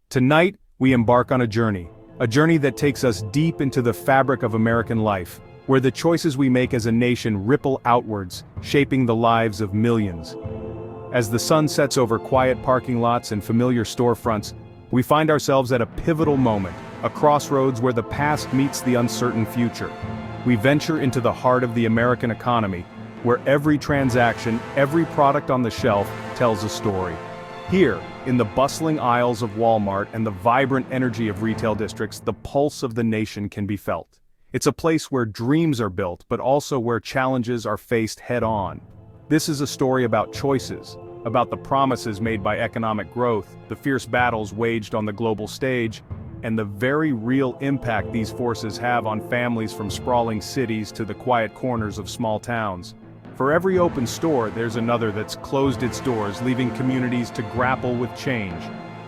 Tonight, we embark on a journey that takes us deep into the fabric of American life, where the choices we make as a nation ripple outwards, shaping the lives of millions. As the sun sets over quiet parking lots and familiar storefronts, we find ourselves at a pivotal moment, a crossroads where the past meets the uncertain future. We venture into the heart of the American economy, where every transaction, every product on the shelf tells a story. Here, in the bustling aisles of Walmart and the vibrant energy of retail districts, the pulse of the nation can be felt. It's a place where dreams are built, but also where challenges are faced head-on. This is a story about choices, about the promises made by economic growth, the fierce battles waged on the global stage, and the very real impact these forces have on families from sprawling cities to the quiet corners of small towns. For every open store, there's another that's closed its doors, leaving communities to grapple with change.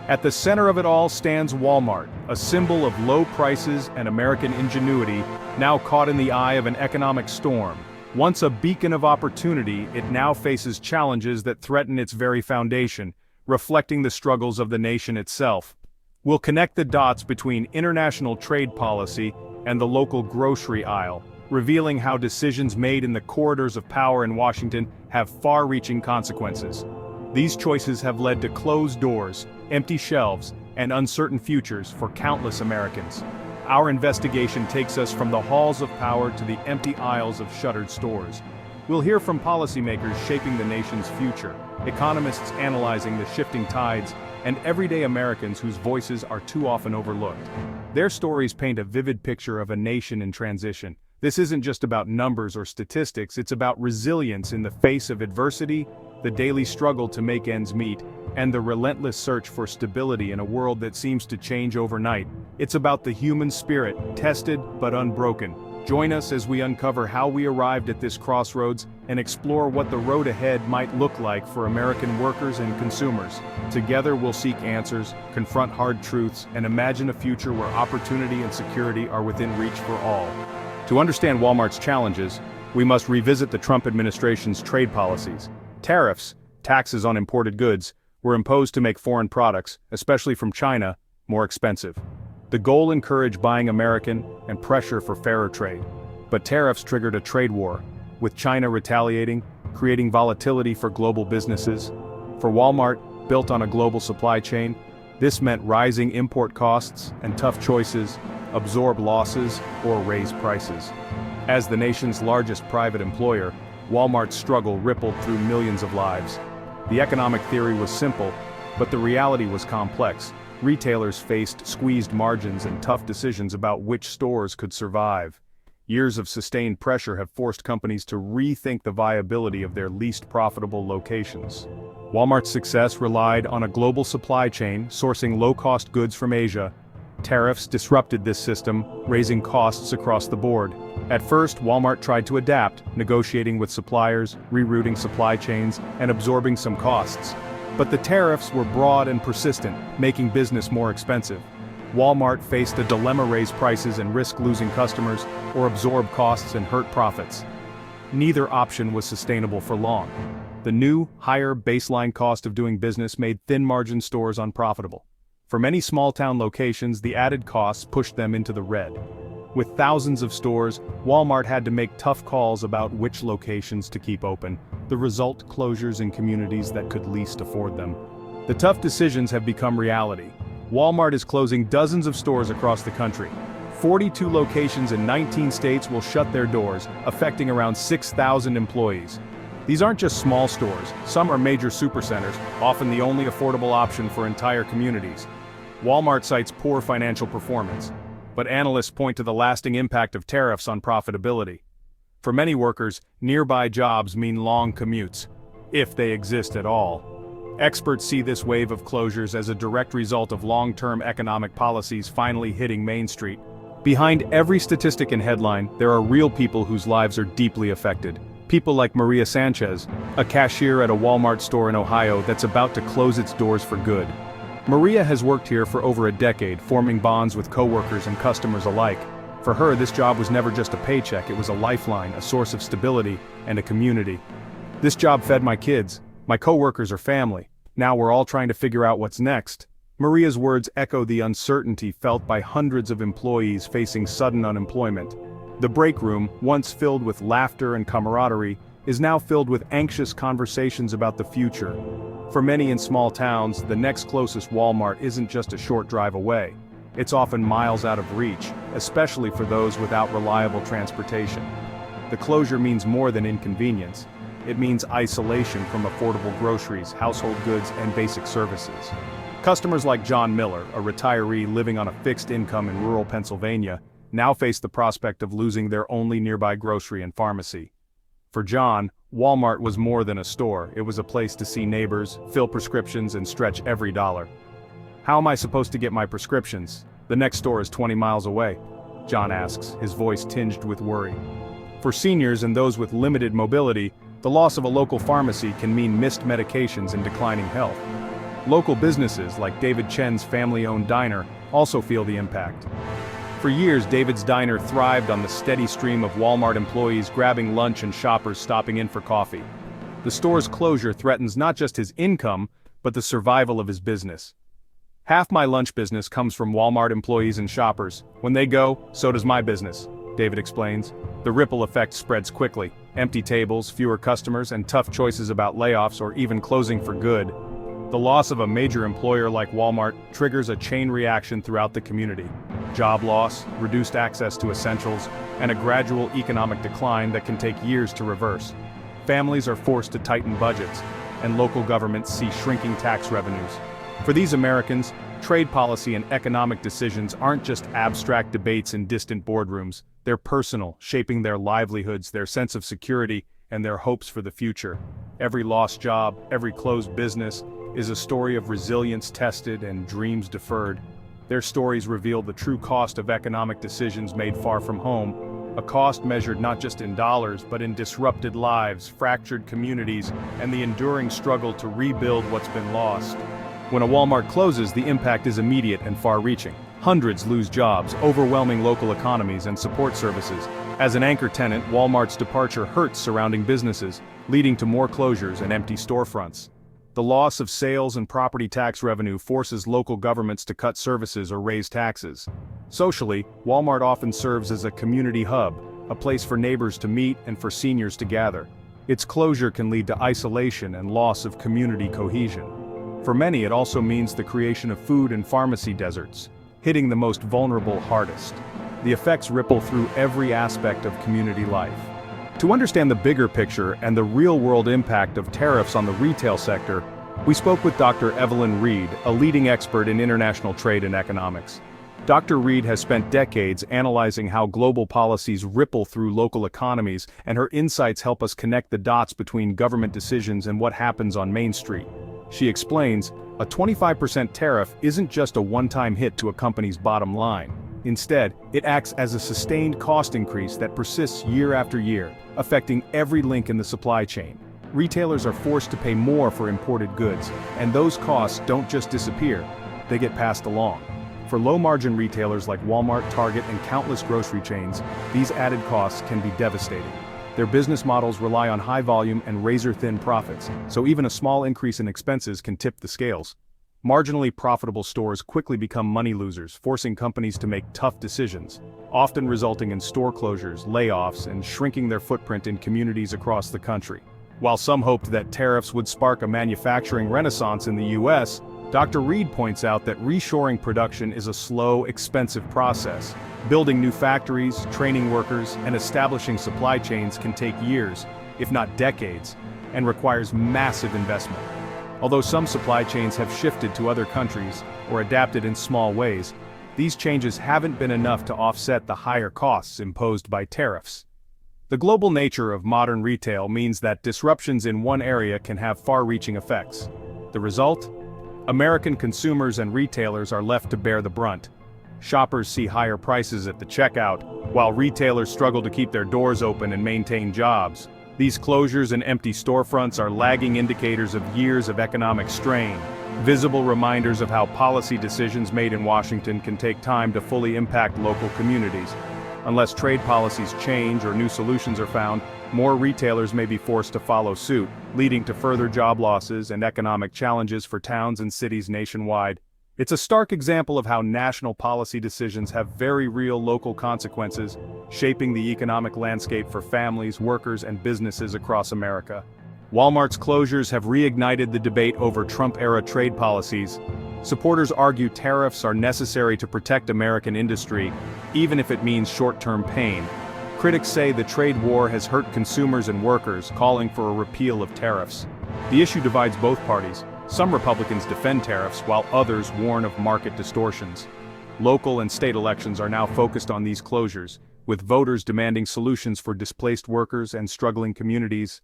At the center of it all stands Walmart, a symbol of low prices and American ingenuity, now caught in the eye of an economic storm. Once a beacon of opportunity, it now faces challenges that threaten its very foundation, reflecting the struggles of the nation itself. We'll connect the dots between international trade policy and the local grocery aisle, revealing how decisions made in the corridors of power in Washington have far-reaching consequences. These choices have led to closed doors, empty shelves, and uncertain futures for countless Americans. Our investigation takes us from the halls of power to the empty aisles of shuttered stores. We'll hear from policymakers shaping the nation's future, economists analyzing the shifting tides, and everyday Americans whose voices are too often overlooked. Their stories paint a vivid picture of a nation in transition. This isn't just about numbers or statistics, it's about resilience in the face of adversity, the daily struggle to make ends meet, and the relentless search for stability in a world that seems to change overnight. It's about the human spirit, tested but unbroken. Join us as we uncover how we arrived at this crossroads and explore what the road ahead might look like for American workers and consumers. Together we'll seek answers, confront hard truths, and imagine a future where opportunity and security are within reach for all. To understand Walmart's challenges, we must revisit the Trump administration's trade policies. Tariffs, taxes on imported goods, were imposed to make foreign products, especially from China, more expensive. The goal encouraged buying American and pressure for fairer trade. But tariffs triggered a trade war, with China retaliating, creating volatility for global businesses. For Walmart, built on a global supply chain, this meant rising import costs and tough choices: absorb losses or raise prices. As the nation's largest private employer, Walmart's struggle rippled through millions of lives. The economic theory was simple, but the reality was complex. Retailers faced squeezed margins and tough decisions about which stores could survive. Years of sustained pressure have forced companies to rethink the viability of their least profitable locations. Walmart's success relied on a global supply chain sourcing low-cost goods from Asia. Tariffs disrupted this system, raising costs across the board. At first, Walmart tried to adapt, negotiating with suppliers, rerouting supply chains, and absorbing some costs. But the tariffs were broad and persistent, making business more expensive. Walmart faced a dilemma: raise prices and risk losing customers, or absorb costs and hurt profits. Neither option was sustainable for long. The new, higher baseline cost of doing business made thin-margin stores unprofitable. For many small-town locations, the added costs pushed them into the red. With thousands of stores, Walmart had to make tough calls about which locations to keep open. The result: closures in communities that could least afford them. The tough decisions have become reality. Walmart is closing dozens of stores across the country. 42 locations in 19 states will shut their doors, affecting around 6,000 employees. These aren't just small stores, some are major supercenters, often the only affordable option for entire communities. Walmart cites poor financial performance, but analysts point to the lasting impact of tariffs on profitability. For many workers, nearby jobs mean long commutes, if they exist at all. Experts see this wave of closures as a direct result of long-term economic policies finally hitting Main Street. Behind every statistic and headline, there are real people whose lives are deeply affected. People like Maria Sanchez, a cashier at a Walmart store in Ohio that's about to close its doors for good. Maria has worked here for over a decade, forming bonds with coworkers and customers alike. For her, this job was never just a paycheck, it was a lifeline, a source of stability, and a community. This job fed my kids. My coworkers are family. Now we're all trying to figure out what's next. Maria's words echo the uncertainty felt by hundreds of employees facing sudden unemployment. The break room, once filled with laughter and camaraderie, is now filled with anxious conversations about the future. For many in small towns, the next closest Walmart isn't just a short drive away. It's often miles out of reach, especially for those without reliable transportation. The closure means more than inconvenience. It means isolation from affordable groceries, household goods, and basic services. Customers like John Miller, a retiree living on a fixed income in rural Pennsylvania, now face the prospect of losing their only nearby grocery and pharmacy. For John, Walmart was more than a store. It was a place to see neighbors, fill prescriptions, and stretch every dollar. "How am I supposed to get my prescriptions? The next store is 20 miles away," John asks, his voice tinged with worry. For seniors and those with limited mobility, the loss of a local pharmacy can mean missed medications and declining health. Local businesses like David Chen's family-owned diner also feel the impact. For years, David's diner thrived on the steady stream of Walmart employees grabbing lunch and shoppers stopping in for coffee. The store's closure threatens not just his income, but the survival of his business. "Half my lunch business comes from Walmart employees and shoppers. When they go, so does my business," David explains. The ripple effect spreads quickly. Empty tables, fewer customers, and tough choices about layoffs or even closing for good. The loss of a major employer like Walmart triggers a chain reaction throughout the community. Job loss, reduced access to essentials, and a gradual economic decline that can take years to reverse. Families are forced to tighten budgets, and local governments see shrinking tax revenues. For these Americans, trade policy and economic decisions aren't just abstract debates in distant boardrooms. They're personal, shaping their livelihoods, their sense of security, and their hopes for the future. Every lost job, every closed business, is a story of resilience tested and dreams deferred. Their stories reveal the true cost of economic decisions made far from home, a cost measured not just in dollars but in disrupted lives, fractured communities, and the enduring struggle to rebuild what's been lost. When a Walmart closes, the impact is immediate and far-reaching. Hundreds lose jobs, overwhelming local economies and support services. As an anchor tenant, Walmart's departure hurts surrounding businesses, leading to more closures and empty storefronts. The loss of sales and property tax revenue forces local governments to cut services or raise taxes. Socially, Walmart often serves as a community hub, a place for neighbors to meet and for seniors to gather. Its closure can lead to isolation and loss of community cohesion. For many, it also means the creation of food and pharmacy deserts, hitting the most vulnerable hardest. The effects ripple through every aspect of community life. To understand the bigger picture and the real-world impact of tariffs on the retail sector, we spoke with Dr. Evelyn Reed, a leading expert in international trade and economics. Dr. Reed has spent decades analyzing how global policies ripple through local economies, and her insights help us connect the dots between government decisions and what happens on Main Street. She explains, a 25% tariff isn't just a one-time hit to a company's bottom line. Instead, it acts as a sustained cost increase that persists year after year, affecting every link in the supply chain. Retailers are forced to pay more for imported goods, and those costs don't just disappear, they get passed along. For low-margin retailers like Walmart, Target, and countless grocery chains, these added costs can be devastating. Their business models rely on high volume and razor-thin profits, so even a small increase in expenses can tip the scales. Marginally profitable stores quickly become money losers, forcing companies to make tough decisions, often resulting in store closures, layoffs, and shrinking their footprint in communities across the country. While some hoped that tariffs would spark a manufacturing renaissance in the U.S., Dr. Reed points out that reshoring production is a slow, expensive process. Building new factories, training workers, and establishing supply chains can take years, if not decades, and requires massive investment. Although some supply chains have shifted to other countries or adapted in small ways, these changes haven't been enough to offset the higher costs imposed by tariffs. The global nature of modern retail means that disruptions in one area can have far-reaching effects. The result? American consumers and retailers are left to bear the brunt. Shoppers see higher prices at the checkout, while retailers struggle to keep their doors open and maintain jobs. These closures and empty storefronts are lagging indicators of years of economic strain, visible reminders of how policy decisions made in Washington can take time to fully impact local communities. Unless trade policies change or new solutions are found, more retailers may be forced to follow suit, leading to further job losses and economic challenges for towns and cities nationwide. It's a stark example of how national policy decisions have very real local consequences, shaping the economic landscape for families, workers, and businesses across America. Walmart's closures have reignited the debate over Trump-era trade policies. Supporters argue tariffs are necessary to protect American industry, even if it means short-term pain. Critics say the trade war has hurt consumers and workers, calling for a repeal of tariffs. The issue divides both parties. Some Republicans defend tariffs, while others warn of market distortions. Local and state elections are now focused on these closures, with voters demanding solutions for displaced workers and struggling communities.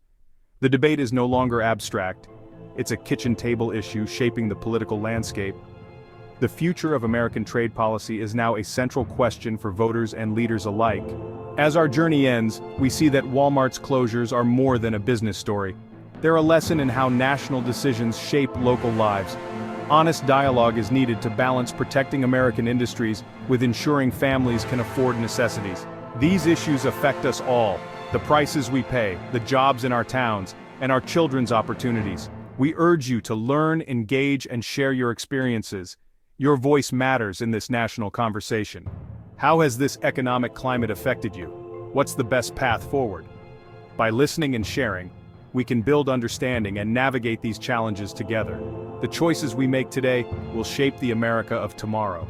The debate is no longer abstract. It's a kitchen table issue shaping the political landscape. The future of American trade policy is now a central question for voters and leaders alike. As our journey ends, we see that Walmart's closures are more than a business story. They're a lesson in how national decisions shape local lives. Honest dialogue is needed to balance protecting American industries with ensuring families can afford necessities. These issues affect us all: the prices we pay, the jobs in our towns, and our children's opportunities. We urge you to learn, engage, and share your experiences. Your voice matters in this national conversation. How has this economic climate affected you? What's the best path forward? By listening and sharing, we can build understanding and navigate these challenges together. The choices we make today will shape the America of tomorrow.